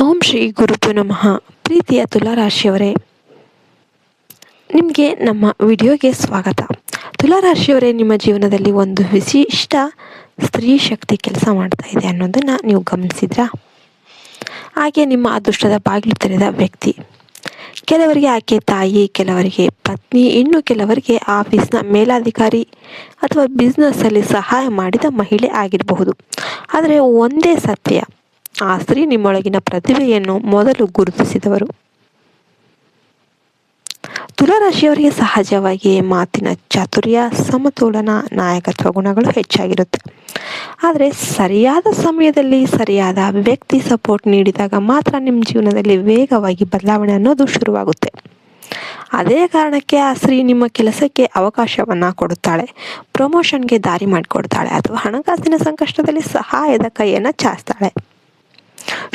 ಓಂ ಶ್ರೀ ಗುರುಭ್ಯೋ ನಮಃ. ಪ್ರೀತಿಯ ತುಲಾರಾಶಿಯವರೇ, ನಿಮಗೆ ನಮ್ಮ ವಿಡಿಯೋಗೆ ಸ್ವಾಗತ. ತುಲಾರಾಶಿಯವರೇ, ನಿಮ್ಮ ಜೀವನದಲ್ಲಿ ಒಂದು ವಿಶಿಷ್ಟ ಸ್ತ್ರೀ ಶಕ್ತಿ ಕೆಲಸ ಮಾಡ್ತಾ ಇದೆ ಅನ್ನೋದನ್ನು ನೀವು ಗಮನಿಸಿದ್ರಾ? ಹಾಗೆ ನಿಮ್ಮ ಅದೃಷ್ಟದ ಬಾಗಿಲು ತೆರೆದ ವ್ಯಕ್ತಿ. ಕೆಲವರಿಗೆ ಆಕೆ ತಾಯಿ, ಕೆಲವರಿಗೆ ಪತ್ನಿ, ಇನ್ನು ಕೆಲವರಿಗೆ ಆಫೀಸ್ನ ಮೇಲಾಧಿಕಾರಿ ಅಥವಾ ಬಿಸ್ನೆಸ್ಸಲ್ಲಿ ಸಹಾಯ ಮಾಡಿದ ಮಹಿಳೆ ಆಗಿರಬಹುದು. ಆದರೆ ಒಂದೇ ಸತ್ಯ, ಆ ಸ್ತ್ರೀ ನಿಮ್ಮೊಳಗಿನ ಪ್ರತಿಭೆಯನ್ನು ಮೊದಲು ಗುರುತಿಸಿದವರು. ತುಲಾರಾಶಿಯವರಿಗೆ ಸಹಜವಾಗಿ ಮಾತಿನ ಚಾತುರ್ಯ, ಸಮತೋಲನ, ನಾಯಕತ್ವ ಗುಣಗಳು ಹೆಚ್ಚಾಗಿರುತ್ತೆ. ಆದರೆ ಸರಿಯಾದ ಸಮಯದಲ್ಲಿ ಸರಿಯಾದ ವ್ಯಕ್ತಿ ಸಪೋರ್ಟ್ ನೀಡಿದಾಗ ಮಾತ್ರ ನಿಮ್ಮ ಜೀವನದಲ್ಲಿ ವೇಗವಾಗಿ ಬದಲಾವಣೆ ಅನ್ನೋದು ಶುರುವಾಗುತ್ತೆ. ಅದೇ ಕಾರಣಕ್ಕೆ ಆ ಸ್ತ್ರೀ ನಿಮ್ಮ ಕೆಲಸಕ್ಕೆ ಅವಕಾಶವನ್ನು ಕೊಡುತ್ತಾಳೆ, ಪ್ರಮೋಷನ್ಗೆ ದಾರಿ ಮಾಡಿಕೊಡ್ತಾಳೆ, ಅಥವಾ ಹಣಕಾಸಿನ ಸಂಕಷ್ಟದಲ್ಲಿ ಸಹಾಯದ ಕೈಯನ್ನು ಚಾಚ್ತಾಳೆ.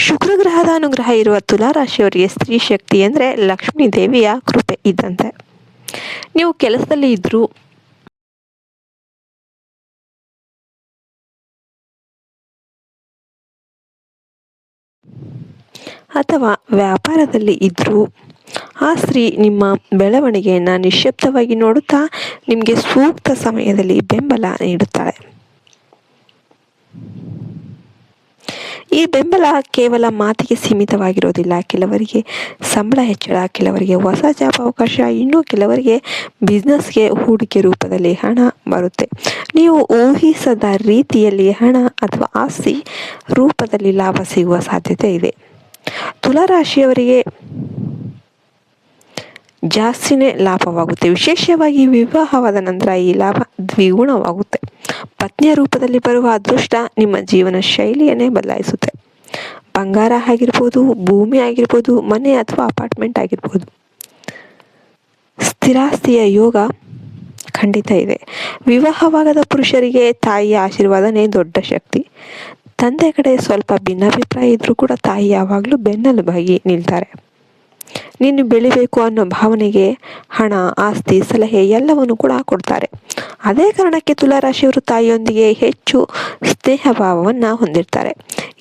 ಶುಕ್ರ ಗ್ರಹದ ಅನುಗ್ರಹ ಇರುವ ತುಲಾರಾಶಿಯವರಿಗೆ ಸ್ತ್ರೀ ಶಕ್ತಿ ಅಂದರೆ ಲಕ್ಷ್ಮೀ ದೇವಿಯ ಕೃಪೆ ಇದ್ದಂತೆ. ನೀವು ಕೆಲಸದಲ್ಲಿ ಇದ್ರೂ ಅಥವಾ ವ್ಯಾಪಾರದಲ್ಲಿ ಇದ್ರೂ ಆ ಸ್ತ್ರೀ ನಿಮ್ಮ ಬೆಳವಣಿಗೆಯನ್ನು ನಿಶ್ಶಬ್ದವಾಗಿ ನೋಡುತ್ತಾ ನಿಮಗೆ ಸೂಕ್ತ ಸಮಯದಲ್ಲಿ ಬೆಂಬಲ ನೀಡುತ್ತಾಳೆ. ಈ ಬೆಂಬಲ ಕೇವಲ ಮಾತಿಗೆ ಸೀಮಿತವಾಗಿರೋದಿಲ್ಲ. ಕೆಲವರಿಗೆ ಸಂಬಳ ಹೆಚ್ಚಳ, ಕೆಲವರಿಗೆ ಹೊಸ ಜಾಬ್ ಅವಕಾಶ, ಇನ್ನೂ ಕೆಲವರಿಗೆ ಬಿಸ್ನೆಸ್ಗೆ ಹೂಡಿಕೆ ರೂಪದಲ್ಲಿ ಹಣ ಬರುತ್ತೆ. ನೀವು ಊಹಿಸದ ರೀತಿಯಲ್ಲಿ ಹಣ ಅಥವಾ ಆಸ್ತಿ ರೂಪದಲ್ಲಿ ಲಾಭ ಸಿಗುವ ಸಾಧ್ಯತೆ ಇದೆ. ತುಲಾರಾಶಿಯವರಿಗೆ ಜಾಸ್ತಿನೇ ಲಾಭವಾಗುತ್ತೆ. ವಿಶೇಷವಾಗಿ ವಿವಾಹವಾದ ನಂತರ ಈ ಲಾಭ ದ್ವಿಗುಣವಾಗುತ್ತೆ. ಪತ್ನಿಯ ರೂಪದಲ್ಲಿ ಬರುವ ಅದೃಷ್ಟ ನಿಮ್ಮ ಜೀವನ ಶೈಲಿಯನ್ನೇ ಬದಲಾಯಿಸುತ್ತೆ. ಬಂಗಾರ ಆಗಿರ್ಬೋದು, ಭೂಮಿ ಆಗಿರ್ಬೋದು, ಮನೆ ಅಥವಾ ಅಪಾರ್ಟ್ಮೆಂಟ್ ಆಗಿರ್ಬೋದು, ಸ್ಥಿರಾಸ್ತಿಯ ಯೋಗ ಖಂಡಿತ ಇದೆ. ವಿವಾಹವಾಗದ ಪುರುಷರಿಗೆ ತಾಯಿಯ ಆಶೀರ್ವಾದನೇ ದೊಡ್ಡ ಶಕ್ತಿ. ತಂದೆ ಕಡೆ ಸ್ವಲ್ಪ ಭಿನ್ನಾಭಿಪ್ರಾಯ ಇದ್ರೂ ಕೂಡ ತಾಯಿ ಯಾವಾಗಲೂ ಬೆನ್ನೆಲುಬಾಗಿ ನಿಲ್ತಾರೆ. ನೀನು ಬೆಳಿಬೇಕು ಅನ್ನೋ ಭಾವನೆಗೆ ಹಣ, ಆಸ್ತಿ, ಸಲಹೆ ಎಲ್ಲವನ್ನು ಕೂಡ ಕೊಡ್ತಾರೆ. ಅದೇ ಕಾರಣಕ್ಕೆ ತುಲಾರಾಶಿಯವರು ತಾಯಿಯೊಂದಿಗೆ ಹೆಚ್ಚು ಸ್ನೇಹ ಭಾವವನ್ನು ಹೊಂದಿರ್ತಾರೆ.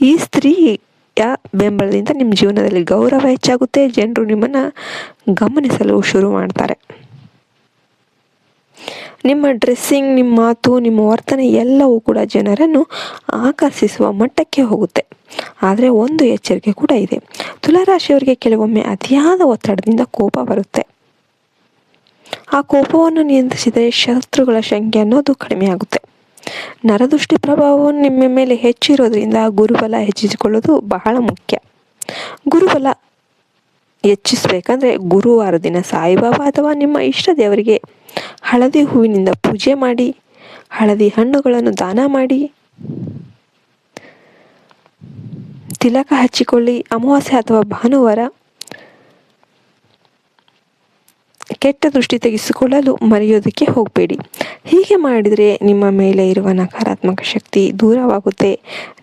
ಈ ಸ್ತ್ರೀಯ ಬೆಂಬಲದಿಂದ ನಿಮ್ಮ ಜೀವನದಲ್ಲಿ ಗೌರವ ಹೆಚ್ಚಾಗುತ್ತೆ. ಜನರು ನಿಮ್ಮನ್ನು ಗಮನಿಸಲು ಶುರು ಮಾಡ್ತಾರೆ. ನಿಮ್ಮ ಡ್ರೆಸ್ಸಿಂಗ್, ನಿಮ್ಮ ಮಾತು, ನಿಮ್ಮ ವರ್ತನೆ ಎಲ್ಲವೂ ಕೂಡ ಜನರನ್ನು ಆಕರ್ಷಿಸುವ ಮಟ್ಟಕ್ಕೆ ಹೋಗುತ್ತೆ. ಆದರೆ ಒಂದು ಎಚ್ಚರಿಕೆ ಕೂಡ ಇದೆ. ತುಲಾರಾಶಿಯವರಿಗೆ ಕೆಲವೊಮ್ಮೆ ಅತಿಯಾದ ಒತ್ತಡದಿಂದ ಕೋಪ ಬರುತ್ತೆ. ಆ ಕೋಪವನ್ನು ನಿಯಂತ್ರಿಸಿದರೆ ಶತ್ರುಗಳ ಸಂಖ್ಯೆ ಅನ್ನೋದು ಕಡಿಮೆ ಆಗುತ್ತೆ. ನರದೃಷ್ಟಿ ಪ್ರಭಾವವನ್ನು ನಿಮ್ಮ ಮೇಲೆ ಹೆಚ್ಚಿರೋದ್ರಿಂದ ಗುರುಬಲ ಹೆಚ್ಚಿಸಿಕೊಳ್ಳೋದು ಬಹಳ ಮುಖ್ಯ. ಗುರುಬಲ ಹೆಚ್ಚಿಸಬೇಕಂದ್ರೆ ಗುರುವಾರ ದಿನ ಸಾಯಿಬಾಬಾ ಅಥವಾ ನಿಮ್ಮ ಇಷ್ಟ ದೇವರಿಗೆ ಹಳದಿ ಹೂವಿನಿಂದ ಪೂಜೆ ಮಾಡಿ, ಹಳದಿ ಹಣ್ಣುಗಳನ್ನು ದಾನ ಮಾಡಿ, ತಿಲಕ ಹಚ್ಚಿಕೊಳ್ಳಿ. ಅಮಾವಾಸ್ಯೆ ಅಥವಾ ಭಾನುವಾರ ಕೆಟ್ಟ ದೃಷ್ಟಿ ತೆಗೆಸಿಕೊಳ್ಳಲು ಮರೆಯೋದಕ್ಕೆ ಹೋಗಬೇಡಿ. ಹೀಗೆ ಮಾಡಿದರೆ ನಿಮ್ಮ ಮೇಲೆ ಇರುವ ನಕಾರಾತ್ಮಕ ಶಕ್ತಿ ದೂರವಾಗುತ್ತೆ,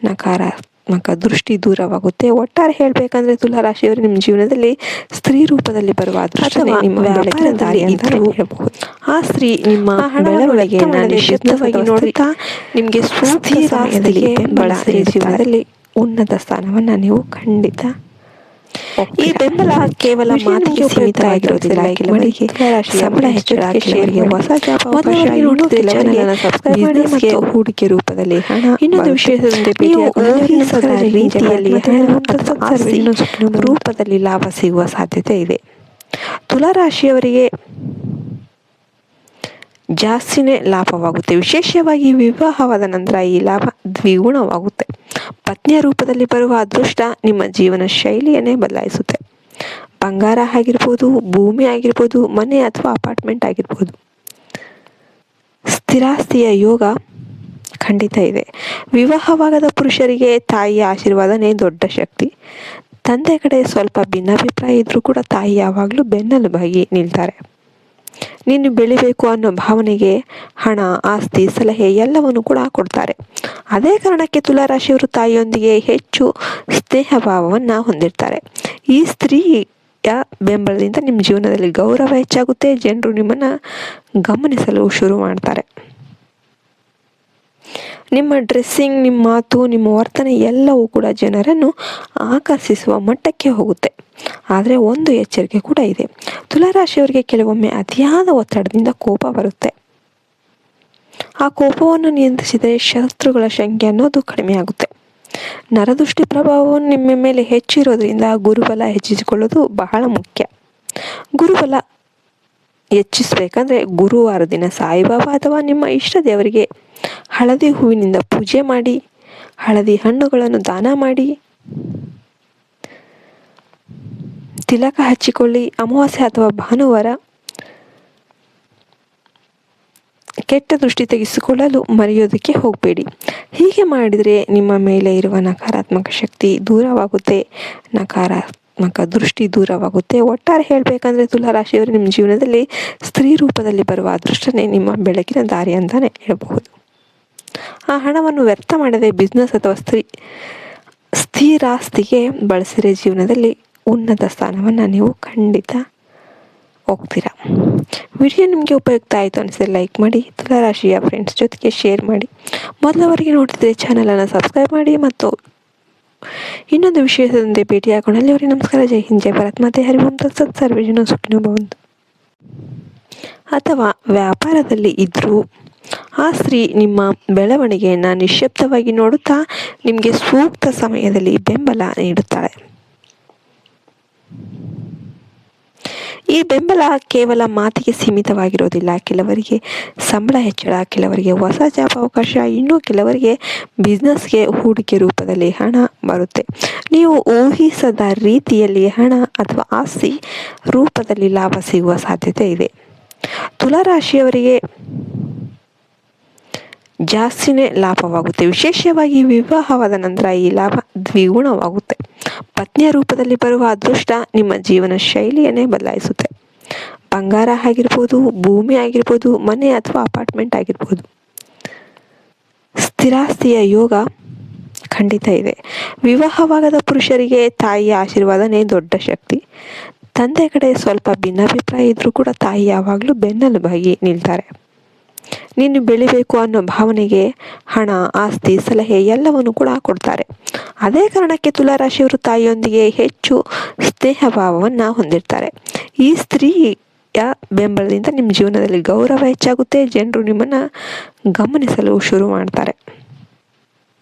ನಕಾರಾತ್ಮಕ ದೃಷ್ಟಿ ದೂರವಾಗುತ್ತೆ. ಒಟ್ಟಾರೆ ಹೇಳಬೇಕಂದ್ರೆ ತುಲಾರಾಶಿಯವರು ನಿಮ್ಮ ಜೀವನದಲ್ಲಿ ಸ್ತ್ರೀ ರೂಪದಲ್ಲಿ ಬರುವ ಅದೃಷ್ಟವೇ ನಿಮ್ಮ ವ್ಯಾಪಾರ ದಾರಿ ಅಂತ ಹೇಳಬಹುದು. ಆ ಸ್ತ್ರೀ ನಿಮ್ಮ ಬೆಳವಣಿಗೆಯನ್ನು ನಿಶ್ಶಬ್ದವಾಗಿ ನೋಡುತ್ತಾ ನಿಮಗೆ ಸೂಕ್ತ ಸಮಯದಲ್ಲಿ ಬೆಂಬಲ ಜೀವನದಲ್ಲಿ ಉನ್ನತ ಸ್ಥಾನವನ್ನು ನೀವು ಖಂಡಿತ. ಈ ಬೆಂಬಲ ಕೇವಲ ಮಾತಿಗೆ ಸೀಮಿತವಾಗಿರೋದಿಲ್ಲ. ಕೆಲವರಿಗೆ ಸಂಬಳ ಹೆಚ್ಚಳ, ಕೆಲವರಿಗೆ ಹೊಸ ಜಾಬ್ ಅವಕಾಶ, ಬಿಸ್ನೆಸ್ಗೆ ಹೂಡಿಕೆ ರೂಪದಲ್ಲಿ ಹಣ, ಇನ್ನೊಂದು ವಿಷಯದಂತೆ ಊಹಿಸದ ರೀತಿಯಲ್ಲಿ ರೂಪದಲ್ಲಿ ಲಾಭ ಸಿಗುವ ಸಾಧ್ಯತೆ ಇದೆ. ತುಲಾರಾಶಿಯವರಿಗೆ ಜಾಸ್ತಿನೇ ಲಾಭವಾಗುತ್ತೆ. ವಿಶೇಷವಾಗಿ ವಿವಾಹವಾದ ನಂತರ ಈ ಲಾಭ ದ್ವಿಗುಣವಾಗುತ್ತೆ. ಪತ್ನಿಯ ರೂಪದಲ್ಲಿ ಬರುವ ಅದೃಷ್ಟ ನಿಮ್ಮ ಜೀವನ ಶೈಲಿಯನ್ನೇ ಬದಲಾಯಿಸುತ್ತೆ. ಬಂಗಾರ ಆಗಿರ್ಬೋದು, ಭೂಮಿ ಆಗಿರ್ಬೋದು, ಮನೆ ಅಥವಾ ಅಪಾರ್ಟ್ಮೆಂಟ್ ಆಗಿರ್ಬೋದು, ಸ್ಥಿರಾಸ್ತಿಯ ಯೋಗ ಖಂಡಿತ ಇದೆ. ವಿವಾಹವಾಗದ ಪುರುಷರಿಗೆ ತಾಯಿಯ ಆಶೀರ್ವಾದನೇ ದೊಡ್ಡ ಶಕ್ತಿ. ತಂದೆ ಕಡೆ ಸ್ವಲ್ಪ ಭಿನ್ನಾಭಿಪ್ರಾಯ ಇದ್ರೂ ಕೂಡ ತಾಯಿ ಯಾವಾಗಲೂ ಬೆನ್ನೆಲುಬಾಗಿ ನಿಲ್ತಾರೆ. ನೀನು ಬೆಳಿಬೇಕು ಅನ್ನೋ ಭಾವನೆಗೆ ಹಣ, ಆಸ್ತಿ, ಸಲಹೆ ಎಲ್ಲವನ್ನು ಕೂಡ ಕೊಡ್ತಾರೆ. ಅದೇ ಕಾರಣಕ್ಕೆ ತುಲಾರಾಶಿಯವರು ತಾಯಿಯೊಂದಿಗೆ ಹೆಚ್ಚು ಸ್ನೇಹ ಭಾವವನ್ನು ಹೊಂದಿರ್ತಾರೆ. ಈ ಸ್ತ್ರೀಯ ಬೆಂಬಲದಿಂದ ನಿಮ್ಮ ಜೀವನದಲ್ಲಿ ಗೌರವ ಹೆಚ್ಚಾಗುತ್ತೆ. ಜನರು ನಿಮ್ಮನ್ನು ಗಮನಿಸಲು ಶುರು ಮಾಡ್ತಾರೆ. ನಿಮ್ಮ ಡ್ರೆಸ್ಸಿಂಗ್, ನಿಮ್ಮ ಮಾತು, ನಿಮ್ಮ ವರ್ತನೆ ಎಲ್ಲವೂ ಕೂಡ ಜನರನ್ನು ಆಕರ್ಷಿಸುವ ಮಟ್ಟಕ್ಕೆ ಹೋಗುತ್ತೆ. ಆದರೆ ಒಂದು ಎಚ್ಚರಿಕೆ ಕೂಡ ಇದೆ. ತುಲಾರಾಶಿಯವರಿಗೆ ಕೆಲವೊಮ್ಮೆ ಅತಿಯಾದ ಒತ್ತಡದಿಂದ ಕೋಪ ಬರುತ್ತೆ. ಆ ಕೋಪವನ್ನು ನಿಯಂತ್ರಿಸಿದರೆ ಶತ್ರುಗಳ ಸಂಖ್ಯೆ ಅನ್ನೋದು ಕಡಿಮೆ ಆಗುತ್ತೆ. ನರದೃಷ್ಟಿ ಪ್ರಭಾವವನ್ನು ನಿಮ್ಮ ಮೇಲೆ ಹೆಚ್ಚಿರೋದ್ರಿಂದ ಗುರುಬಲ ಹೆಚ್ಚಿಸಿಕೊಳ್ಳೋದು ಬಹಳ ಮುಖ್ಯ. ಗುರುಬಲ ಹೆಚ್ಚಿಸಬೇಕಂದ್ರೆ ಗುರುವಾರ ದಿನ ಸಾಯಿಬಾಬಾ ಅಥವಾ ನಿಮ್ಮ ಇಷ್ಟ ದೇವರಿಗೆ ಹಳದಿ ಹೂವಿನಿಂದ ಪೂಜೆ ಮಾಡಿ, ಹಳದಿ ಹಣ್ಣುಗಳನ್ನು ದಾನ ಮಾಡಿ, ತಿಲಕ ಹಚ್ಚಿಕೊಳ್ಳಿ. ಅಮಾವಾಸ್ಯೆ ಅಥವಾ ಭಾನುವಾರ ಕೆಟ್ಟ ದೃಷ್ಟಿ ತೆಗೆಸಿಕೊಳ್ಳಲು ಮರೆಯೋದಕ್ಕೆ ಹೋಗಬೇಡಿ. ಹೀಗೆ ಮಾಡಿದರೆ ನಿಮ್ಮ ಮೇಲೆ ಇರುವ ನಕಾರಾತ್ಮಕ ಶಕ್ತಿ ದೂರವಾಗುತ್ತೆ, ನಕಾರಾತ್ಮಕ ದೃಷ್ಟಿ ದೂರವಾಗುತ್ತೆ. ಒಟ್ಟಾರೆ ಹೇಳಬೇಕಂದ್ರೆ ತುಲಾರಾಶಿಯವರು ನಿಮ್ಮ ಜೀವನದಲ್ಲಿ ಸ್ತ್ರೀ ರೂಪದಲ್ಲಿ ಬರುವ ಅದೃಷ್ಟನೇ ನಿಮ್ಮ ಬೆಳಕಿನ ದಾರಿ ಅಂತಾನೆ ಹೇಳಬಹುದು. ಆ ಹಣವನ್ನು ವ್ಯರ್ಥ ಮಾಡದೆ ಬಿಸ್ನೆಸ್ ಅಥವಾ ಸ್ಥಿರಾಸ್ತಿಗೆ ಬಳಸಿದರೆ ಜೀವನದಲ್ಲಿ ಉನ್ನತ ಸ್ಥಾನವನ್ನು ನೀವು ಖಂಡಿತ ಹೋಗ್ತೀರಾ. ವಿಡಿಯೋ ನಿಮಗೆ ಉಪಯುಕ್ತ ಆಯಿತು ಅನಿಸಿದ್ರೆ ಲೈಕ್ ಮಾಡಿ, ತುಲಾರಾಶಿಯ ಫ್ರೆಂಡ್ಸ್ ಜೊತೆಗೆ ಶೇರ್ ಮಾಡಿ. ಮೊದಲವರೆಗೆ ನೋಡ್ತಿದ್ರೆ ಚಾನಲನ್ನು ಸಬ್ಸ್ಕ್ರೈಬ್ ಮಾಡಿ ಮತ್ತು ಇನ್ನೊಂದು ವಿಷಯದಂತೆ ಭೇಟಿಯಾಗೋಣ. ಅಲ್ಲಿವರೆಗೆ ನಮಸ್ಕಾರ. ಜೈ ಹಿಂದ್, ಜೈ ಭಾರತ್ ಮಾತೆ, ಹರಿ ಓಂ ತತ್ಸತ್, ಸರ್ವೇ ಜನ ಸುಖಿನೋ ಭವಂತು. ಅಥವಾ ವ್ಯಾಪಾರದಲ್ಲಿ ಇದ್ದರೂ ಆ ಸ್ತ್ರೀ ನಿಮ್ಮ ಬೆಳವಣಿಗೆಯನ್ನು ನಿಶ್ಶಬ್ದವಾಗಿ ನೋಡುತ್ತಾ ನಿಮಗೆ ಸೂಕ್ತ ಸಮಯದಲ್ಲಿ ಬೆಂಬಲ ನೀಡುತ್ತಾಳೆ. ಈ ಬೆಂಬಲ ಕೇವಲ ಮಾತಿಗೆ ಸೀಮಿತವಾಗಿರೋದಿಲ್ಲ. ಕೆಲವರಿಗೆ ಸಂಬಳ ಹೆಚ್ಚಳ, ಕೆಲವರಿಗೆ ಹೊಸ ಜಾಬ್ ಅವಕಾಶ, ಇನ್ನೂ ಕೆಲವರಿಗೆ ಬಿಸ್ನೆಸ್ಗೆ ಹೂಡಿಕೆ ರೂಪದಲ್ಲಿ ಹಣ ಬರುತ್ತೆ. ನೀವು ಊಹಿಸದ ರೀತಿಯಲ್ಲಿ ಹಣ ಅಥವಾ ಆಸ್ತಿ ರೂಪದಲ್ಲಿ ಲಾಭ ಸಿಗುವ ಸಾಧ್ಯತೆ ಇದೆ. ತುಲಾರಾಶಿಯವರಿಗೆ ಜಾಸ್ತಿನೇ ಲಾಭವಾಗುತ್ತೆ. ವಿಶೇಷವಾಗಿ ವಿವಾಹವಾದ ನಂತರ ಈ ಲಾಭ ದ್ವಿಗುಣವಾಗುತ್ತೆ. ಪತ್ನಿಯ ರೂಪದಲ್ಲಿ ಬರುವ ಅದೃಷ್ಟ ನಿಮ್ಮ ಜೀವನ ಶೈಲಿಯನ್ನೇ ಬದಲಾಯಿಸುತ್ತೆ. ಬಂಗಾರ ಆಗಿರ್ಬೋದು, ಭೂಮಿ ಆಗಿರ್ಬೋದು, ಮನೆ ಅಥವಾ ಅಪಾರ್ಟ್ಮೆಂಟ್ ಆಗಿರ್ಬೋದು, ಸ್ಥಿರಾಸ್ತಿಯ ಯೋಗ ಖಂಡಿತ ಇದೆ. ವಿವಾಹವಾಗದ ಪುರುಷರಿಗೆ ತಾಯಿಯ ಆಶೀರ್ವಾದನೇ ದೊಡ್ಡ ಶಕ್ತಿ. ತಂದೆ ಕಡೆ ಸ್ವಲ್ಪ ಭಿನ್ನಾಭಿಪ್ರಾಯ ಇದ್ರೂ ಕೂಡ ತಾಯಿ ಯಾವಾಗಲೂ ಬೆನ್ನೆಲುಬಾಗಿ ನಿಲ್ತಾರೆ. ನೀನು ಬೆಳಿಬೇಕು ಅನ್ನೋ ಭಾವನೆಗೆ ಹಣ, ಆಸ್ತಿ, ಸಲಹೆ ಎಲ್ಲವನ್ನು ಕೂಡ ಕೊಡ್ತಾರೆ. ಅದೇ ಕಾರಣಕ್ಕೆ ತುಲಾರಾಶಿಯವರು ತಾಯಿಯೊಂದಿಗೆ ಹೆಚ್ಚು ಸ್ನೇಹ ಭಾವವನ್ನು ಹೊಂದಿರ್ತಾರೆ. ಈ ಸ್ತ್ರೀಯ ಬೆಂಬಲದಿಂದ ನಿಮ್ಮ ಜೀವನದಲ್ಲಿ ಗೌರವ ಹೆಚ್ಚಾಗುತ್ತೆ. ಜನರು ನಿಮ್ಮನ್ನು ಗಮನಿಸಲು ಶುರು ಮಾಡ್ತಾರೆ.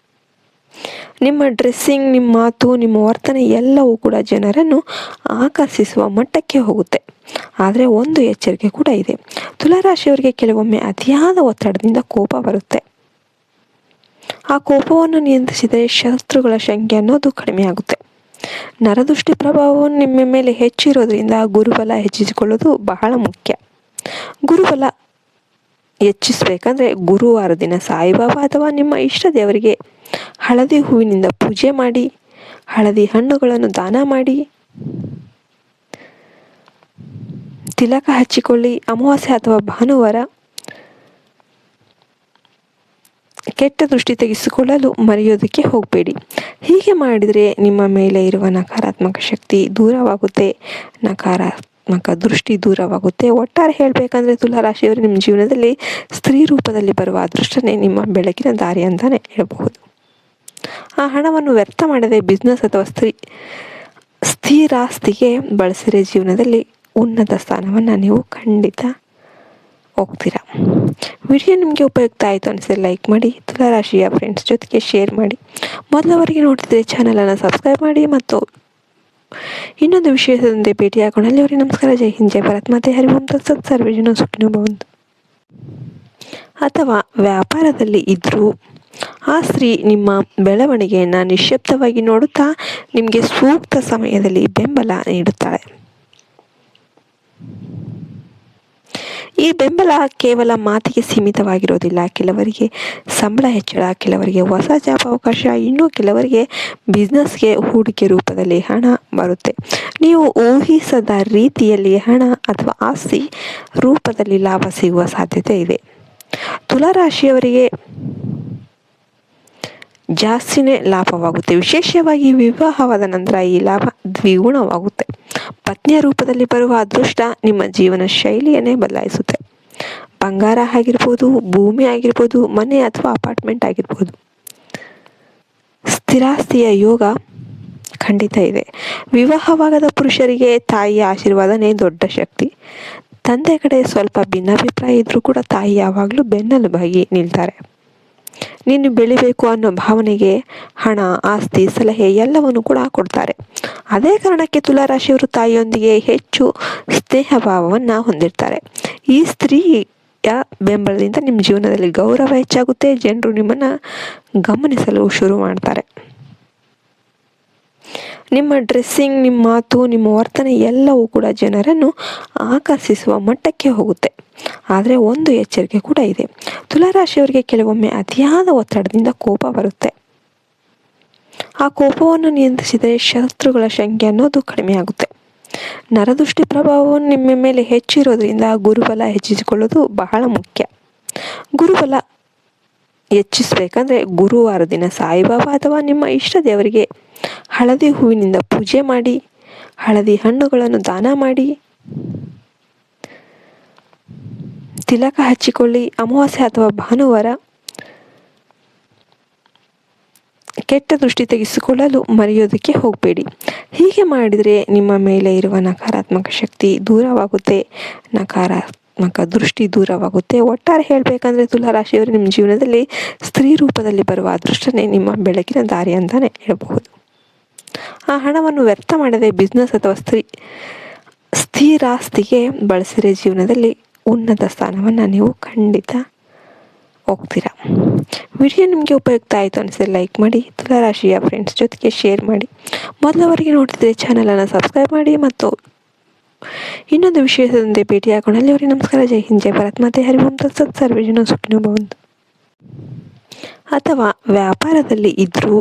ನಿಮ್ಮ ಡ್ರೆಸ್ಸಿಂಗ್, ನಿಮ್ಮ ಮಾತು, ನಿಮ್ಮ ವರ್ತನೆ ಎಲ್ಲವೂ ಕೂಡ ಜನರನ್ನು ಆಕರ್ಷಿಸುವ ಮಟ್ಟಕ್ಕೆ ಹೋಗುತ್ತೆ. ಆದರೆ ಒಂದು ಎಚ್ಚರಿಕೆ ಕೂಡ ಇದೆ. ತುಲಾರಾಶಿಯವರಿಗೆ ಕೆಲವೊಮ್ಮೆ ಅತಿಯಾದ ಒತ್ತಡದಿಂದ ಕೋಪ ಬರುತ್ತೆ. ಆ ಕೋಪವನ್ನು ನಿಯಂತ್ರಿಸಿದರೆ ಶತ್ರುಗಳ ಸಂಖ್ಯೆ ಅನ್ನೋದು ಕಡಿಮೆ ಆಗುತ್ತೆ. ನರದೃಷ್ಟಿ ಪ್ರಭಾವವನ್ನು ನಿಮ್ಮ ಮೇಲೆ ಹೆಚ್ಚಿರೋದ್ರಿಂದ ಗುರುಬಲ ಹೆಚ್ಚಿಸಿಕೊಳ್ಳೋದು ಬಹಳ ಮುಖ್ಯ. ಗುರುಬಲ ಹೆಚ್ಚಿಸಬೇಕಂದ್ರೆ ಗುರುವಾರ ದಿನ ಸಾಯಿಬಾಬಾ ಅಥವಾ ನಿಮ್ಮ ಇಷ್ಟ ದೇವರಿಗೆ ಹಳದಿ ಹೂವಿನಿಂದ ಪೂಜೆ ಮಾಡಿ, ಹಳದಿ ಹಣ್ಣುಗಳನ್ನು ದಾನ ಮಾಡಿ, ತಿಲಕ ಹಚ್ಚಿಕೊಳ್ಳಿ. ಅಮಾವಾಸ್ಯೆ ಅಥವಾ ಭಾನುವಾರ ಕೆಟ್ಟ ದೃಷ್ಟಿ ತೆಗೆಸಿಕೊಳ್ಳಲು ಮರೆಯೋದಕ್ಕೆ ಹೋಗಬೇಡಿ. ಹೀಗೆ ಮಾಡಿದರೆ ನಿಮ್ಮ ಮೇಲೆ ಇರುವ ನಕಾರಾತ್ಮಕ ಶಕ್ತಿ ದೂರವಾಗುತ್ತೆ, ನಕಾರಾತ್ಮಕ ದೃಷ್ಟಿ ದೂರವಾಗುತ್ತೆ. ಒಟ್ಟಾರೆ ಹೇಳಬೇಕಂದ್ರೆ ತುಲಾರಾಶಿಯವರು ನಿಮ್ಮ ಜೀವನದಲ್ಲಿ ಸ್ತ್ರೀ ರೂಪದಲ್ಲಿ ಬರುವ ಅದೃಷ್ಟನೇ ನಿಮ್ಮ ಬೆಳಕಿನ ದಾರಿ ಅಂತಾನೆ ಹೇಳಬಹುದು. ಆ ಹಣವನ್ನು ವ್ಯರ್ಥ ಮಾಡದೆ ಬಿಸ್ನೆಸ್ ಅಥವಾ ಸ್ಥಿರಾಸ್ತಿಗೆ ಬಳಸಿದರೆ ಜೀವನದಲ್ಲಿ ಉನ್ನತ ಸ್ಥಾನವನ್ನು ನೀವು ಖಂಡಿತ ಹೋಗ್ತೀರಾ. ವಿಡಿಯೋ ನಿಮಗೆ ಉಪಯುಕ್ತ ಆಯಿತು ಅನಿಸಿದ್ರೆ ಲೈಕ್ ಮಾಡಿ, ತುಲಾರಾಶಿಯ ಫ್ರೆಂಡ್ಸ್ ಜೊತೆಗೆ ಶೇರ್ ಮಾಡಿ. ಮೊದಲವರೆಗೆ ನೋಡ್ತಿದ್ರೆ ಚಾನಲನ್ನು ಸಬ್ಸ್ಕ್ರೈಬ್ ಮಾಡಿ ಮತ್ತು ಇನ್ನೊಂದು ವಿಷಯದಂತೆ ಭೇಟಿಯಾಗೋಣ. ಅಲ್ಲಿವರೆಗೆ ನಮಸ್ಕಾರ. ಜೈ ಹಿಂದ್, ಜೈ ಭಾರತ್ ಮಾತೆ, ಹರಿ ಓಂ ತತ್ಸತ್, ಸರ್ವೇ ಜನ ಸುಖಿನೋ ಭವಂತು. ಅಥವಾ ವ್ಯಾಪಾರದಲ್ಲಿ ಇದ್ದರೂ ಆ ಸ್ತ್ರೀ ನಿಮ್ಮ ಬೆಳವಣಿಗೆಯನ್ನು ನಿಶ್ಶಬ್ದವಾಗಿ ನೋಡುತ್ತಾ ನಿಮಗೆ ಸೂಕ್ತ ಸಮಯದಲ್ಲಿ ಬೆಂಬಲ ನೀಡುತ್ತಾಳೆ. ಈ ಬೆಂಬಲ ಕೇವಲ ಮಾತಿಗೆ ಸೀಮಿತವಾಗಿರೋದಿಲ್ಲ. ಕೆಲವರಿಗೆ ಸಂಬಳ ಹೆಚ್ಚಳ, ಕೆಲವರಿಗೆ ಹೊಸ ಜಾಬ್ ಅವಕಾಶ, ಇನ್ನೂ ಕೆಲವರಿಗೆ ಬಿಸ್ನೆಸ್ಗೆ ಹೂಡಿಕೆ ರೂಪದಲ್ಲಿ ಹಣ ಬರುತ್ತೆ. ನೀವು ಊಹಿಸದ ರೀತಿಯಲ್ಲಿ ಹಣ ಅಥವಾ ಆಸ್ತಿ ರೂಪದಲ್ಲಿ ಲಾಭ ಸಿಗುವ ಸಾಧ್ಯತೆ ಇದೆ. ತುಲಾರಾಶಿಯವರಿಗೆ ಜಾಸ್ತಿನೇ ಲಾಭವಾಗುತ್ತೆ. ವಿಶೇಷವಾಗಿ ವಿವಾಹವಾದ ನಂತರ ಈ ಲಾಭ ದ್ವಿಗುಣವಾಗುತ್ತೆ. ಪತ್ನಿಯ ರೂಪದಲ್ಲಿ ಬರುವ ಅದೃಷ್ಟ ನಿಮ್ಮ ಜೀವನ ಶೈಲಿಯನ್ನೇ ಬದಲಾಯಿಸುತ್ತೆ. ಬಂಗಾರ ಆಗಿರ್ಬೋದು, ಭೂಮಿ ಆಗಿರ್ಬೋದು, ಮನೆ ಅಥವಾ ಅಪಾರ್ಟ್ಮೆಂಟ್ ಆಗಿರ್ಬೋದು. ಸ್ಥಿರಾಸ್ತಿಯ ಯೋಗ ಖಂಡಿತ ಇದೆ. ವಿವಾಹವಾಗದ ಪುರುಷರಿಗೆ ತಾಯಿಯ ಆಶೀರ್ವಾದನೇ ದೊಡ್ಡ ಶಕ್ತಿ. ತಂದೆ ಕಡೆ ಸ್ವಲ್ಪ ಭಿನ್ನಾಭಿಪ್ರಾಯ ಇದ್ರೂ ಕೂಡ ತಾಯಿ ಯಾವಾಗಲೂ ಬೆನ್ನೆಲುಬಾಗಿ ನಿಲ್ತಾರೆ. ನೀನು ಬೆಳಿಬೇಕು ಅನ್ನೋ ಭಾವನೆಗೆ ಹಣ, ಆಸ್ತಿ, ಸಲಹೆ ಎಲ್ಲವನ್ನು ಕೂಡ ಕೊಡ್ತಾರೆ. ಅದೇ ಕಾರಣಕ್ಕೆ ತುಲಾರಾಶಿಯವರು ತಾಯಿಯೊಂದಿಗೆ ಹೆಚ್ಚು ಸ್ನೇಹ ಭಾವವನ್ನು ಹೊಂದಿರ್ತಾರೆ. ಈ ಸ್ತ್ರೀಯ ಬೆಂಬಲದಿಂದ ನಿಮ್ಮ ಜೀವನದಲ್ಲಿ ಗೌರವ ಹೆಚ್ಚಾಗುತ್ತೆ. ಜನರು ನಿಮ್ಮನ್ನು ಗಮನಿಸಲು ಶುರು ಮಾಡ್ತಾರೆ. ನಿಮ್ಮ ಡ್ರೆಸ್ಸಿಂಗ್, ನಿಮ್ಮ ಮಾತು, ನಿಮ್ಮ ವರ್ತನೆ ಎಲ್ಲವೂ ಕೂಡ ಜನರನ್ನು ಆಕರ್ಷಿಸುವ ಮಟ್ಟಕ್ಕೆ ಹೋಗುತ್ತೆ. ಆದರೆ ಒಂದು ಎಚ್ಚರಿಕೆ ಕೂಡ ಇದೆ. ತುಲಾರಾಶಿಯವರಿಗೆ ಕೆಲವೊಮ್ಮೆ ಅತಿಯಾದ ಒತ್ತಡದಿಂದ ಕೋಪ ಬರುತ್ತೆ. ಆ ಕೋಪವನ್ನು ನಿಯಂತ್ರಿಸಿದರೆ ಶತ್ರುಗಳ ಸಂಖ್ಯೆ ಅನ್ನೋದು ಕಡಿಮೆ ಆಗುತ್ತೆ. ನರದೃಷ್ಟಿ ಪ್ರಭಾವವನ್ನು ನಿಮ್ಮ ಮೇಲೆ ಹೆಚ್ಚಿರೋದ್ರಿಂದ ಗುರುಬಲ ಹೆಚ್ಚಿಸಿಕೊಳ್ಳೋದು ಬಹಳ ಮುಖ್ಯ. ಗುರುಬಲ ಹೆಚ್ಚಿಸಬೇಕಂದ್ರೆ ಗುರುವಾರ ದಿನ ಸಾಯಿಬಾಬಾ ಅಥವಾ ನಿಮ್ಮ ಇಷ್ಟ ದೇವರಿಗೆ ಹಳದಿ ಹೂವಿನಿಂದ ಪೂಜೆ ಮಾಡಿ, ಹಳದಿ ಹಣ್ಣುಗಳನ್ನು ದಾನ ಮಾಡಿ, ತಿಲಕ ಹಚ್ಚಿಕೊಳ್ಳಿ. ಅಮಾವಾಸ್ಯೆ ಅಥವಾ ಭಾನುವಾರ ಕೆಟ್ಟ ದೃಷ್ಟಿ ತೆಗೆಸಿಕೊಳ್ಳಲು ಮರೆಯೋದಕ್ಕೆ ಹೋಗಬೇಡಿ. ಹೀಗೆ ಮಾಡಿದರೆ ನಿಮ್ಮ ಮೇಲೆ ಇರುವ ನಕಾರಾತ್ಮಕ ಶಕ್ತಿ ದೂರವಾಗುತ್ತೆ, ನಕಾರಾತ್ಮಕ ದೃಷ್ಟಿ ದೂರವಾಗುತ್ತೆ. ಒಟ್ಟಾರೆ ಹೇಳಬೇಕಂದ್ರೆ ತುಲಾರಾಶಿಯವರು ನಿಮ್ಮ ಜೀವನದಲ್ಲಿ ಸ್ತ್ರೀ ರೂಪದಲ್ಲಿ ಬರುವ ಅದೃಷ್ಟನೇ ನಿಮ್ಮ ಬೆಳಕಿನ ದಾರಿ ಅಂತಾನೆ ಹೇಳಬಹುದು. ಆ ಹಣವನ್ನು ವ್ಯರ್ಥ ಮಾಡದೆ ಬಿಸ್ನೆಸ್ ಅಥವಾ ಸ್ಥಿರಾಸ್ತಿಗೆ ಬಳಸಿದರೆ ಜೀವನದಲ್ಲಿ ಉನ್ನತ ಸ್ಥಾನವನ್ನು ನೀವು ಖಂಡಿತ ಹೋಗ್ತೀರಾ. ವಿಡಿಯೋ ನಿಮಗೆ ಉಪಯುಕ್ತ ಆಯಿತು ಅನಿಸಿದ್ರೆ ಲೈಕ್ ಮಾಡಿ, ತುಲಾರಾಶಿಯ ಫ್ರೆಂಡ್ಸ್ ಜೊತೆಗೆ ಶೇರ್ ಮಾಡಿ. ಮೊದಲವರೆಗೆ ನೋಡ್ತಿದ್ರೆ ಚಾನಲನ್ನು ಸಬ್ಸ್ಕ್ರೈಬ್ ಮಾಡಿ. ಮತ್ತು ಇನ್ನೊಂದು ವಿಷಯದಂತೆ ಭೇಟಿಯಾಗೋಣ. ಅಲ್ಲಿವರೆಗೆ ನಮಸ್ಕಾರ. ಜೈ ಹಿಂದ್, ಜೈ ಭಾರತ್ ಮಾತೆ. ಹರಿ ಓಂ ತತ್ಸತ್. ಸರ್ವೇ ಜನ ಸುಖಿನೋ ಭವಂತು. ಅಥವಾ ವ್ಯಾಪಾರದಲ್ಲಿ ಇದ್ದರೂ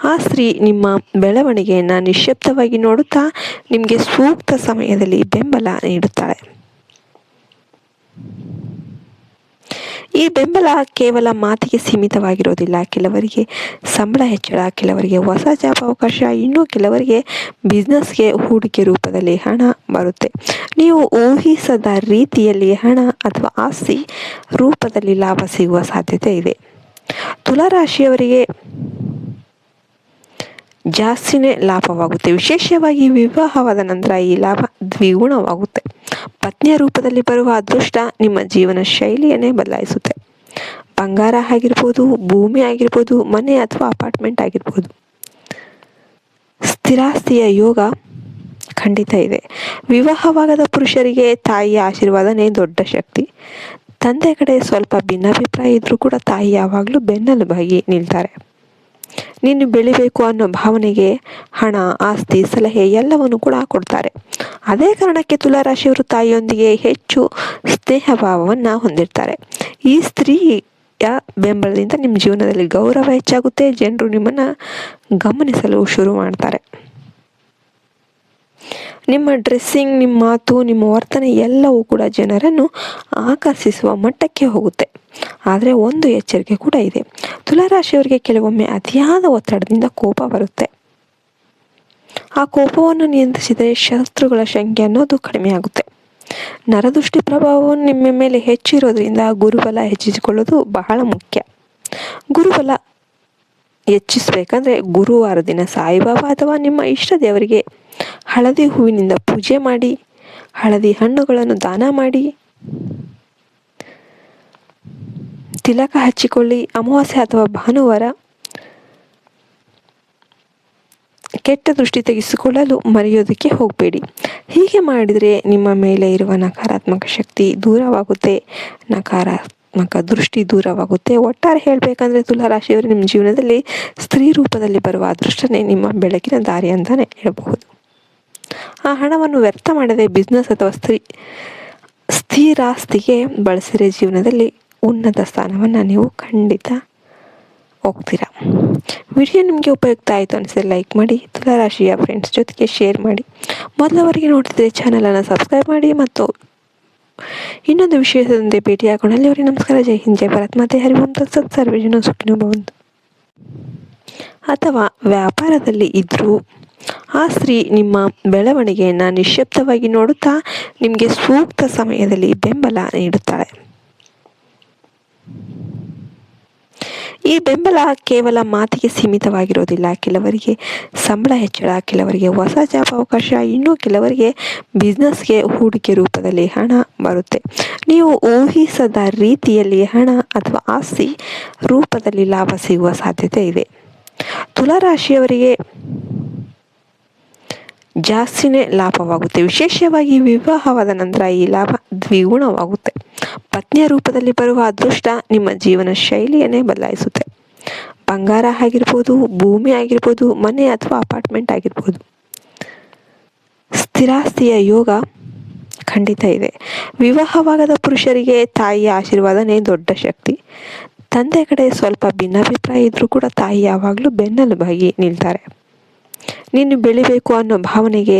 ಆ ಸ್ತ್ರೀ ನಿಮ್ಮ ಬೆಳವಣಿಗೆಯನ್ನು ನಿಶ್ಶಬ್ದವಾಗಿ ನೋಡುತ್ತಾ ನಿಮಗೆ ಸೂಕ್ತ ಸಮಯದಲ್ಲಿ ಬೆಂಬಲ ನೀಡುತ್ತಾಳೆ. ಈ ಬೆಂಬಲ ಕೇವಲ ಮಾತಿಗೆ ಸೀಮಿತವಾಗಿರೋದಿಲ್ಲ. ಕೆಲವರಿಗೆ ಸಂಬಳ ಹೆಚ್ಚಳ, ಕೆಲವರಿಗೆ ಹೊಸ ಜಾಬ್ ಅವಕಾಶ, ಇನ್ನೂ ಕೆಲವರಿಗೆ ಬಿಸ್ನೆಸ್ಗೆ ಹೂಡಿಕೆ ರೂಪದಲ್ಲಿ ಹಣ ಬರುತ್ತೆ. ನೀವು ಊಹಿಸದ ರೀತಿಯಲ್ಲಿ ಹಣ ಅಥವಾ ಆಸ್ತಿ ರೂಪದಲ್ಲಿ ಲಾಭ ಸಿಗುವ ಸಾಧ್ಯತೆ ಇದೆ. ತುಲಾರಾಶಿಯವರಿಗೆ ಜಾಸ್ತಿನೇ ಲಾಭವಾಗುತ್ತೆ. ವಿಶೇಷವಾಗಿ ವಿವಾಹವಾದ ನಂತರ ಈ ಲಾಭ ದ್ವಿಗುಣವಾಗುತ್ತೆ. ಪತ್ನಿಯ ರೂಪದಲ್ಲಿ ಬರುವ ಅದೃಷ್ಟ ನಿಮ್ಮ ಜೀವನ ಶೈಲಿಯನ್ನೇ ಬದಲಾಯಿಸುತ್ತೆ. ಬಂಗಾರ ಆಗಿರ್ಬೋದು, ಭೂಮಿ ಆಗಿರ್ಬೋದು, ಮನೆ ಅಥವಾ ಅಪಾರ್ಟ್ಮೆಂಟ್ ಆಗಿರ್ಬೋದು. ಸ್ಥಿರಾಸ್ತಿಯ ಯೋಗ ಖಂಡಿತ ಇದೆ. ವಿವಾಹವಾಗದ ಪುರುಷರಿಗೆ ತಾಯಿಯ ಆಶೀರ್ವಾದನೇ ದೊಡ್ಡ ಶಕ್ತಿ. ತಂದೆ ಕಡೆ ಸ್ವಲ್ಪ ಭಿನ್ನಾಭಿಪ್ರಾಯ ಇದ್ರೂ ಕೂಡ ತಾಯಿ ಯಾವಾಗಲೂ ಬೆನ್ನೆಲುಬಾಗಿ ನಿಲ್ತಾರೆ. ನೀನು ಬೆಳಿಬೇಕು ಅನ್ನೋ ಭಾವನೆಗೆ ಹಣ, ಆಸ್ತಿ, ಸಲಹೆ ಎಲ್ಲವನ್ನು ಕೂಡ ಕೊಡ್ತಾರೆ. ಅದೇ ಕಾರಣಕ್ಕೆ ತುಲಾರಾಶಿಯವರು ತಾಯಿಯೊಂದಿಗೆ ಹೆಚ್ಚು ಸ್ನೇಹ ಭಾವವನ್ನು ಹೊಂದಿರ್ತಾರೆ. ಈ ಸ್ತ್ರೀಯ ಬೆಂಬಲದಿಂದ ನಿಮ್ಮ ಜೀವನದಲ್ಲಿ ಗೌರವ ಹೆಚ್ಚಾಗುತ್ತೆ. ಜನರು ನಿಮ್ಮನ್ನು ಗಮನಿಸಲು ಶುರು ಮಾಡ್ತಾರೆ. ನಿಮ್ಮ ಡ್ರೆಸ್ಸಿಂಗ್, ನಿಮ್ಮ ಮಾತು, ನಿಮ್ಮ ವರ್ತನೆ ಎಲ್ಲವೂ ಕೂಡ ಜನರನ್ನು ಆಕರ್ಷಿಸುವ ಮಟ್ಟಕ್ಕೆ ಹೋಗುತ್ತೆ. ಆದರೆ ಒಂದು ಎಚ್ಚರಿಕೆ ಕೂಡ ಇದೆ. ತುಲಾರಾಶಿಯವರಿಗೆ ಕೆಲವೊಮ್ಮೆ ಅತಿಯಾದ ಒತ್ತಡದಿಂದ ಕೋಪ ಬರುತ್ತೆ. ಆ ಕೋಪವನ್ನು ನಿಯಂತ್ರಿಸಿದರೆ ಶತ್ರುಗಳ ಸಂಖ್ಯೆ ಅನ್ನೋದು ಕಡಿಮೆ ಆಗುತ್ತೆ. ನರದೃಷ್ಟಿ ಪ್ರಭಾವವನ್ನು ನಿಮ್ಮ ಮೇಲೆ ಹೆಚ್ಚಿರೋದ್ರಿಂದ ಗುರುಬಲ ಹೆಚ್ಚಿಸಿಕೊಳ್ಳೋದು ಬಹಳ ಮುಖ್ಯ. ಗುರುಬಲ ಹೆಚ್ಚಿಸಬೇಕಂದ್ರೆ ಗುರುವಾರ ದಿನ ಸಾಯಿಬಾಬಾ ಅಥವಾ ನಿಮ್ಮ ಇಷ್ಟ ದೇವರಿಗೆ ಹಳದಿ ಹೂವಿನಿಂದ ಪೂಜೆ ಮಾಡಿ, ಹಳದಿ ಹಣ್ಣುಗಳನ್ನು ದಾನ ಮಾಡಿ, ತಿಲಕ ಹಚ್ಚಿಕೊಳ್ಳಿ. ಅಮಾವಾಸ್ಯೆ ಅಥವಾ ಭಾನುವಾರ ಕೆಟ್ಟ ದೃಷ್ಟಿ ತೆಗೆಸಿಕೊಳ್ಳಲು ಮರೆಯೋದಕ್ಕೆ ಹೋಗಬೇಡಿ. ಹೀಗೆ ಮಾಡಿದರೆ ನಿಮ್ಮ ಮೇಲೆ ಇರುವ ನಕಾರಾತ್ಮಕ ಶಕ್ತಿ ದೂರವಾಗುತ್ತೆ, ನಕಾರಾತ್ಮಕ ದೃಷ್ಟಿ ದೂರವಾಗುತ್ತೆ. ಒಟ್ಟಾರೆ ಹೇಳಬೇಕಂದ್ರೆ ತುಲಾರಾಶಿಯವರು ನಿಮ್ಮ ಜೀವನದಲ್ಲಿ ಸ್ತ್ರೀ ರೂಪದಲ್ಲಿ ಬರುವ ಅದೃಷ್ಟನೇ ನಿಮ್ಮ ಬೆಳಕಿನ ದಾರಿ ಅಂತಾನೆ ಹೇಳಬಹುದು. ಆ ಹಣವನ್ನು ವ್ಯರ್ಥ ಮಾಡದೆ ಬಿಸ್ನೆಸ್ ಅಥವಾ ಸ್ಥಿರಾಸ್ತಿಗೆ ಬಳಸಿದರೆ ಜೀವನದಲ್ಲಿ ಉನ್ನತ ಸ್ಥಾನವನ್ನು ನೀವು ಖಂಡಿತ ಹೋಗ್ತೀರಾ. ವಿಡಿಯೋ ನಿಮಗೆ ಉಪಯುಕ್ತ ಆಯಿತು ಅನಿಸಿದ್ರೆ ಲೈಕ್ ಮಾಡಿ, ತುಲಾರಾಶಿಯ ಫ್ರೆಂಡ್ಸ್ ಜೊತೆಗೆ ಶೇರ್ ಮಾಡಿ. ಮೊದಲವರೆಗೆ ನೋಡ್ತಿದ್ರೆ ಚಾನಲನ್ನು ಸಬ್ಸ್ಕ್ರೈಬ್ ಮಾಡಿ. ಮತ್ತು ಇನ್ನೊಂದು ವಿಷಯದಂತೆ ಭೇಟಿಯಾಗೋಣ. ಅಲ್ಲಿವರೆಗೆ ನಮಸ್ಕಾರ. ಜೈ ಹಿಂದ್, ಜೈ ಭಾರತ್ ಮಾತೆ. ಹರಿ ಓಂ ತತ್ಸತ್. ಸರ್ವೇ ಜನ ಸುಖಿನೋ ಭವಂತು. ಅಥವಾ ವ್ಯಾಪಾರದಲ್ಲಿ ಇದ್ದರೂ ಆ ಸ್ತ್ರೀ ನಿಮ್ಮ ಬೆಳವಣಿಗೆಯನ್ನು ನಿಶ್ಶಬ್ದವಾಗಿ ನೋಡುತ್ತಾ ನಿಮಗೆ ಸೂಕ್ತ ಸಮಯದಲ್ಲಿ ಬೆಂಬಲ ನೀಡುತ್ತಾಳೆ. ಈ ಬೆಂಬಲ ಕೇವಲ ಮಾತಿಗೆ ಸೀಮಿತವಾಗಿರೋದಿಲ್ಲ. ಕೆಲವರಿಗೆ ಸಂಬಳ ಹೆಚ್ಚಳ, ಕೆಲವರಿಗೆ ಹೊಸ ಜಾಬ್ ಅವಕಾಶ, ಇನ್ನು ಕೆಲವರಿಗೆ ಬಿಸ್ನೆಸ್ಗೆ ಹೂಡಿಕೆ ರೂಪದಲ್ಲಿ ಹಣ ಬರುತ್ತೆ. ನೀವು ಊಹಿಸದ ರೀತಿಯಲ್ಲಿ ಹಣ ಅಥವಾ ಆಸ್ತಿ ರೂಪದಲ್ಲಿ ಲಾಭ ಸಿಗುವ ಸಾಧ್ಯತೆ ಇದೆ. ತುಲಾರಾಶಿಯವರಿಗೆ ಜಾಸ್ತಿನೇ ಲಾಭವಾಗುತ್ತೆ. ವಿಶೇಷವಾಗಿ ವಿವಾಹವಾದ ನಂತರ ಈ ಲಾಭ ದ್ವಿಗುಣವಾಗುತ್ತೆ. ಪತ್ನಿಯ ರೂಪದಲ್ಲಿ ಬರುವ ಅದೃಷ್ಟ ನಿಮ್ಮ ಜೀವನ ಶೈಲಿಯನ್ನೇ ಬದಲಾಯಿಸುತ್ತೆ. ಬಂಗಾರ ಆಗಿರ್ಬೋದು, ಭೂಮಿ ಆಗಿರ್ಬೋದು, ಮನೆ ಅಥವಾ ಅಪಾರ್ಟ್ಮೆಂಟ್ ಆಗಿರ್ಬೋದು, ಸ್ಥಿರಾಸ್ತಿಯ ಯೋಗ ಖಂಡಿತ ಇದೆ. ವಿವಾಹವಾಗದ ಪುರುಷರಿಗೆ ತಾಯಿಯ ಆಶೀರ್ವಾದನೇ ದೊಡ್ಡ ಶಕ್ತಿ. ತಂದೆ ಕಡೆ ಸ್ವಲ್ಪ ಭಿನ್ನಾಭಿಪ್ರಾಯ ಇದ್ರೂ ಕೂಡ ತಾಯಿ ಯಾವಾಗಲೂ ಬೆನ್ನೆಲುಬಾಗಿ ನಿಲ್ತಾರೆ. ನೀನು ಬೆಳಿಬೇಕು ಅನ್ನೋ ಭಾವನೆಗೆ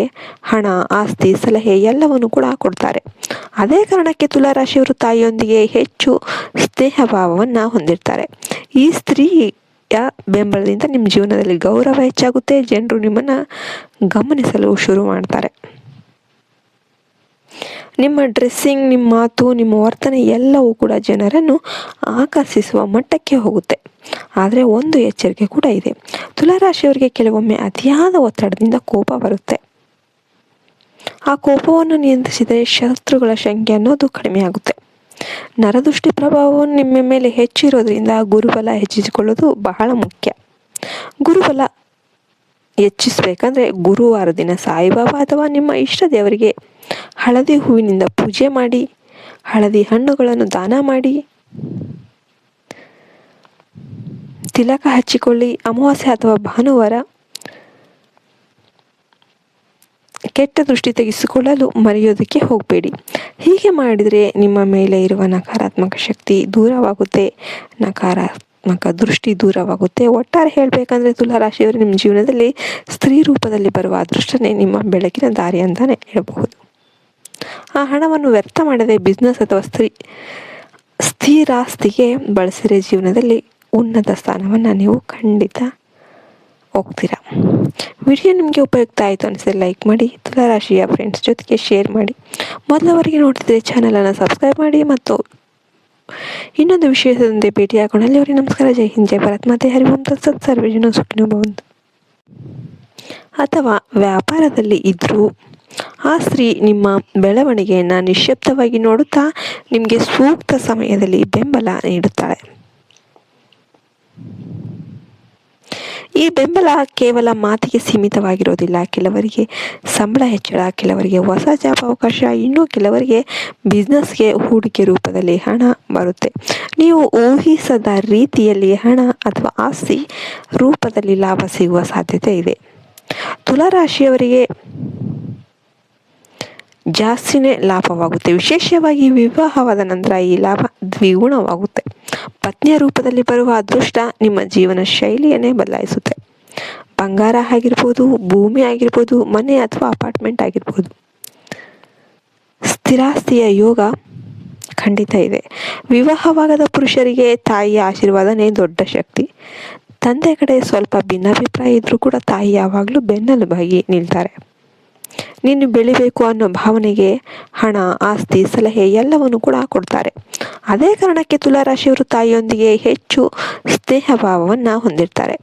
ಹಣ, ಆಸ್ತಿ, ಸಲಹೆ ಎಲ್ಲವನ್ನು ಕೂಡ ಕೊಡ್ತಾರೆ. ಅದೇ ಕಾರಣಕ್ಕೆ ತುಲಾರಾಶಿಯವರು ತಾಯಿಯೊಂದಿಗೆ ಹೆಚ್ಚು ಸ್ನೇಹ ಭಾವವನ್ನು ಹೊಂದಿರ್ತಾರೆ. ಈ ಸ್ತ್ರೀಯ ಬೆಂಬಲದಿಂದ ನಿಮ್ಮ ಜೀವನದಲ್ಲಿ ಗೌರವ ಹೆಚ್ಚಾಗುತ್ತೆ. ಜನರು ನಿಮ್ಮನ್ನು ಗಮನಿಸಲು ಶುರು ಮಾಡ್ತಾರೆ. ನಿಮ್ಮ ಡ್ರೆಸ್ಸಿಂಗ್, ನಿಮ್ಮ ಮಾತು, ನಿಮ್ಮ ವರ್ತನೆ ಎಲ್ಲವೂ ಕೂಡ ಜನರನ್ನು ಆಕರ್ಷಿಸುವ ಮಟ್ಟಕ್ಕೆ ಹೋಗುತ್ತೆ. ಆದರೆ ಒಂದು ಎಚ್ಚರಿಕೆ ಕೂಡ ಇದೆ. ತುಲಾರಾಶಿಯವರಿಗೆ ಕೆಲವೊಮ್ಮೆ ಅತಿಯಾದ ಒತ್ತಡದಿಂದ ಕೋಪ ಬರುತ್ತೆ. ಆ ಕೋಪವನ್ನು ನಿಯಂತ್ರಿಸಿದರೆ ಶತ್ರುಗಳ ಸಂಖ್ಯೆ ಅನ್ನೋದು ಕಡಿಮೆ ಆಗುತ್ತೆ. ನರದೃಷ್ಟಿ ಪ್ರಭಾವವನ್ನು ನಿಮ್ಮ ಮೇಲೆ ಹೆಚ್ಚಿರೋದ್ರಿಂದ ಗುರುಬಲ ಹೆಚ್ಚಿಸಿಕೊಳ್ಳೋದು ಬಹಳ ಮುಖ್ಯ. ಗುರುಬಲ ಹೆಚ್ಚಿಸಬೇಕಂದ್ರೆ ಗುರುವಾರ ದಿನ ಸಾಯಿಬಾಬಾ ಅಥವಾ ನಿಮ್ಮ ಇಷ್ಟ ದೇವರಿಗೆ ಹಳದಿ ಹೂವಿನಿಂದ ಪೂಜೆ ಮಾಡಿ, ಹಳದಿ ಹಣ್ಣುಗಳನ್ನು ದಾನ ಮಾಡಿ, ತಿಲಕ ಹಚ್ಚಿಕೊಳ್ಳಿ. ಅಮಾವಾಸ್ಯೆ ಅಥವಾ ಭಾನುವಾರ ಕೆಟ್ಟ ದೃಷ್ಟಿ ತೆಗೆಸಿಕೊಳ್ಳಲು ಮರೆಯೋದಕ್ಕೆ ಹೋಗಬೇಡಿ. ಹೀಗೆ ಮಾಡಿದರೆ ನಿಮ್ಮ ಮೇಲೆ ಇರುವ ನಕಾರಾತ್ಮಕ ಶಕ್ತಿ ದೂರವಾಗುತ್ತೆ, ನಕಾರಾತ್ಮಕ ದೃಷ್ಟಿ ದೂರವಾಗುತ್ತೆ. ಒಟ್ಟಾರೆ ಹೇಳಬೇಕಂದ್ರೆ ತುಲಾರಾಶಿಯವರು ನಿಮ್ಮ ಜೀವನದಲ್ಲಿ ಸ್ತ್ರೀ ರೂಪದಲ್ಲಿ ಬರುವ ಅದೃಷ್ಟನೇ ನಿಮ್ಮ ಬೆಳಕಿನ ದಾರಿ ಅಂತಾನೆ ಹೇಳಬಹುದು. ಆ ಹಣವನ್ನು ವ್ಯರ್ಥ ಮಾಡದೆ ಬಿಸ್ನೆಸ್ ಅಥವಾ ಸ್ಥಿರಾಸ್ತಿಗೆ ಬಳಸಿದರೆ ಜೀವನದಲ್ಲಿ ಉನ್ನತ ಸ್ಥಾನವನ್ನು ನೀವು ಖಂಡಿತ ಹೋಗ್ತೀರಾ. ವಿಡಿಯೋ ನಿಮಗೆ ಉಪಯುಕ್ತ ಆಯಿತು ಅನಿಸಿದ್ರೆ ಲೈಕ್ ಮಾಡಿ, ತುಲಾರಾಶಿಯ ಫ್ರೆಂಡ್ಸ್ ಜೊತೆಗೆ ಶೇರ್ ಮಾಡಿ. ಮೊದಲವರೆಗೆ ನೋಡ್ತಿದ್ರೆ ಚಾನಲನ್ನು ಸಬ್ಸ್ಕ್ರೈಬ್ ಮಾಡಿ. ಮತ್ತು ಇನ್ನೊಂದು ವಿಷಯದೊಂದಿಗೆ ಭೇಟಿಯಾಗೋಣ. ಅಲ್ಲಿವರೆಗೆ ನಮಸ್ಕಾರ. ಜೈ ಹಿಂದ್, ಜೈ ಭಾರತ್ ಮಾತೆ. ಹರಿ ಓಂ ತತ್ಸತ್. ಸರ್ವೇ ಜನ ಸುಖಿನೋ ಭವಂತು. ಅಥವಾ ವ್ಯಾಪಾರದಲ್ಲಿ ಇದ್ದರೂ ಆ ಸ್ತ್ರೀ ನಿಮ್ಮ ಬೆಳವಣಿಗೆಯನ್ನು ನಿಶ್ಶಬ್ದವಾಗಿ ನೋಡುತ್ತಾ ನಿಮಗೆ ಸೂಕ್ತ ಸಮಯದಲ್ಲಿ ಬೆಂಬಲ ನೀಡುತ್ತಾಳೆ. ಈ ಬೆಂಬಲ ಕೇವಲ ಮಾತಿಗೆ ಸೀಮಿತವಾಗಿರೋದಿಲ್ಲ. ಕೆಲವರಿಗೆ ಸಂಬಳ ಹೆಚ್ಚಳ, ಕೆಲವರಿಗೆ ಹೊಸ ಜಾಬ್ ಅವಕಾಶ, ಇನ್ನು ಕೆಲವರಿಗೆ ಬಿಸ್ನೆಸ್ಗೆ ಹೂಡಿಕೆ ರೂಪದಲ್ಲಿ ಹಣ ಬರುತ್ತೆ. ನೀವು ಊಹಿಸದ ರೀತಿಯಲ್ಲಿ ಹಣ ಅಥವಾ ಆಸ್ತಿ ರೂಪದಲ್ಲಿ ಲಾಭ ಸಿಗುವ ಸಾಧ್ಯತೆ ಇದೆ. ತುಲಾರಾಶಿಯವರಿಗೆ ಜಾಸ್ತಿನೇ ಲಾಭವಾಗುತ್ತೆ. ವಿಶೇಷವಾಗಿ ವಿವಾಹವಾದ ನಂತರ ಈ ಲಾಭ ದ್ವಿಗುಣವಾಗುತ್ತೆ. ಪತ್ನಿಯ ರೂಪದಲ್ಲಿ ಬರುವ ಅದೃಷ್ಟ ನಿಮ್ಮ ಜೀವನ ಶೈಲಿಯನ್ನೇ ಬದಲಾಯಿಸುತ್ತೆ. ಬಂಗಾರ ಆಗಿರ್ಬೋದು, ಭೂಮಿ ಆಗಿರ್ಬೋದು, ಮನೆ ಅಥವಾ ಅಪಾರ್ಟ್ಮೆಂಟ್ ಆಗಿರ್ಬೋದು, ಸ್ಥಿರಾಸ್ತಿಯ ಯೋಗ ಖಂಡಿತ ಇದೆ. ವಿವಾಹವಾಗದ ಪುರುಷರಿಗೆ ತಾಯಿಯ ಆಶೀರ್ವಾದನೇ ದೊಡ್ಡ ಶಕ್ತಿ. ತಂದೆ ಕಡೆ ಸ್ವಲ್ಪ ಭಿನ್ನಾಭಿಪ್ರಾಯ ಇದ್ರೂ ಕೂಡ ತಾಯಿ ಯಾವಾಗಲೂ ಬೆನ್ನೆಲುಬಾಗಿ ನಿಲ್ತಾರೆ. ನೀನು ಬೆಳಿಬೇಕು ಅನ್ನೋ ಭಾವನೆಗೆ ಹಣ, ಆಸ್ತಿ, ಸಲಹೆ ಎಲ್ಲವನ್ನು ಕೂಡ ಕೊಡ್ತಾರೆ. ಅದೇ ಕಾರಣಕ್ಕೆ ತುಲಾರಾಶಿಯವರು ತಾಯಿಯೊಂದಿಗೆ ಹೆಚ್ಚು ಸ್ನೇಹ ಭಾವವನ್ನು ಹೊಂದಿರ್ತಾರೆ.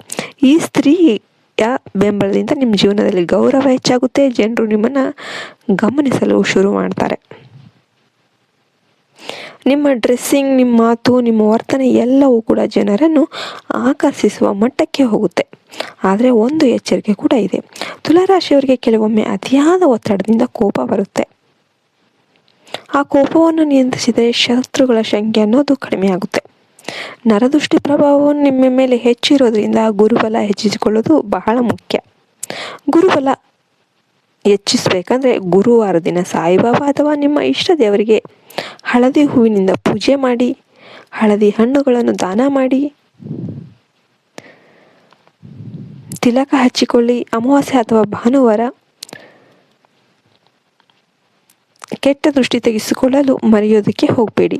ಈ ಸ್ತ್ರೀಯ ಬೆಂಬಲದಿಂದ ನಿಮ್ಮ ಜೀವನದಲ್ಲಿ ಗೌರವ ಹೆಚ್ಚಾಗುತ್ತೆ. ಜನರು ನಿಮ್ಮನ್ನು ಗಮನಿಸಲು ಶುರು ಮಾಡ್ತಾರೆ. ನಿಮ್ಮ ಡ್ರೆಸ್ಸಿಂಗ್, ನಿಮ್ಮ ಮಾತು, ನಿಮ್ಮ ವರ್ತನೆ ಎಲ್ಲವೂ ಕೂಡ ಜನರನ್ನು ಆಕರ್ಷಿಸುವ ಮಟ್ಟಕ್ಕೆ ಹೋಗುತ್ತೆ. ಆದರೆ ಒಂದು ಎಚ್ಚರಿಕೆ ಕೂಡ ಇದೆ. ತುಲಾರಾಶಿಯವರಿಗೆ ಕೆಲವೊಮ್ಮೆ ಅತಿಯಾದ ಒತ್ತಡದಿಂದ ಕೋಪ ಬರುತ್ತೆ. ಆ ಕೋಪವನ್ನು ನಿಯಂತ್ರಿಸಿದರೆ ಶತ್ರುಗಳ ಸಂಖ್ಯೆ ಅನ್ನೋದು ಕಡಿಮೆ ಆಗುತ್ತೆ. ನರದೃಷ್ಟಿ ಪ್ರಭಾವವನ್ನು ನಿಮ್ಮ ಮೇಲೆ ಹೆಚ್ಚಿರೋದ್ರಿಂದ ಗುರುಬಲ ಹೆಚ್ಚಿಸಿಕೊಳ್ಳೋದು ಬಹಳ ಮುಖ್ಯ. ಗುರುಬಲ ಹೆಚ್ಚಿಸಬೇಕಂದ್ರೆ ಗುರುವಾರ ದಿನ ಸಾಯಿಬಾಬಾ ಅಥವಾ ನಿಮ್ಮ ಇಷ್ಟ ದೇವರಿಗೆ ಹಳದಿ ಹೂವಿನಿಂದ ಪೂಜೆ ಮಾಡಿ, ಹಳದಿ ಹಣ್ಣುಗಳನ್ನು ದಾನ ಮಾಡಿ, ತಿಲಕ ಹಚ್ಚಿಕೊಳ್ಳಿ. ಅಮಾವಾಸ್ಯೆ ಅಥವಾ ಭಾನುವಾರ ಕೆಟ್ಟ ದೃಷ್ಟಿ ತೆಗೆಸಿಕೊಳ್ಳಲು ಮರೆಯೋದಕ್ಕೆ ಹೋಗಬೇಡಿ.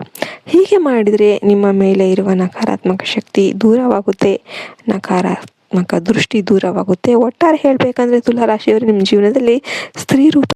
ಹೀಗೆ ಮಾಡಿದರೆ ನಿಮ್ಮ ಮೇಲೆ ಇರುವ ನಕಾರಾತ್ಮಕ ಶಕ್ತಿ ದೂರವಾಗುತ್ತೆ, ನಕಾರಾತ್ಮಕ ದೃಷ್ಟಿ ದೂರವಾಗುತ್ತೆ. ಒಟ್ಟಾರೆ ಹೇಳಬೇಕಂದ್ರೆ ತುಲಾರಾಶಿಯವರು ನಿಮ್ಮ ಜೀವನದಲ್ಲಿ ಸ್ತ್ರೀ ರೂಪ